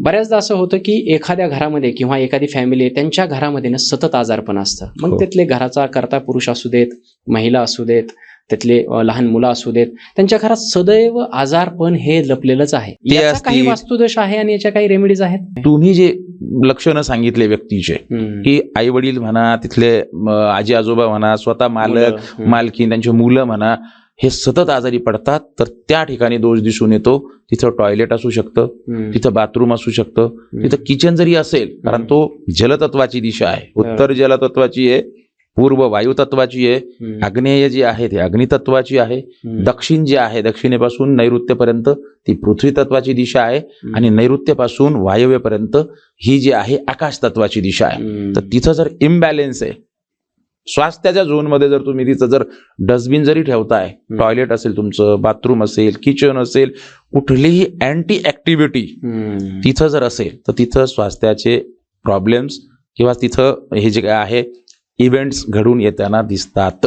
बऱ्याचदा असं होतं की एखाद्या घरामध्ये किंवा एखादी फॅमिली त्यांच्या घरामध्ये ना सतत आजारपण असतं. मग त्यातले घराचा कर्ता पुरुष असू देत, महिला असू देत, त्यातले लहान मुलं असू देत, त्यांच्या घरात सदैव आजारपण हे लपलेलंच आहे. याचा काही वास्तुदोष आहे आणि याच्या काही रेमेडीज आहेत? तुम्ही जे लक्षणं सांगितले व्यक्तीचे की आई वडील म्हणा, तिथले आजी आजोबा म्हणा, स्वतः मालक मालकीन, त्यांची मुलं म्हणा, हे सतत आजारी पडतात, तर त्या ठिकाणी दोष दिसून येतो. तिथं टॉयलेट असू शकतं, तिथं बाथरूम असू शकतं, तिथं किचन जरी असेल, कारण तो जलतत्वाची दिशा आहे. उत्तर जलतत्वाची आहे, पूर्व वायुतत्वाची आहे, आग्नेय जी आहे ती अग्नितत्वाची आहे, दक्षिण जे आहे दक्षिणेपासून नैऋत्यपर्यंत ती पृथ्वी तत्वाची दिशा आहे, आणि नैऋत्यपासून वायव्येपर्यंत ही जी आहे आकाश तत्वाची दिशा आहे. तर तिथं जर इम्बॅलेन्स आहे, स्वास्थ्याच्या झोनमध्ये जर तुम्ही तिथं जर डस्टबिन जरी ठेवताय, टॉयलेट असेल तुमचं, बाथरूम असेल, किचन असेल, कुठलीही अँटी ऍक्टिव्हिटी तिथं जर असेल, तर तिथं स्वास्थ्याचे प्रॉब्लेम्स किंवा तिथं हे जे काय आहे इव्हेंट्स घडून येताना दिसतात.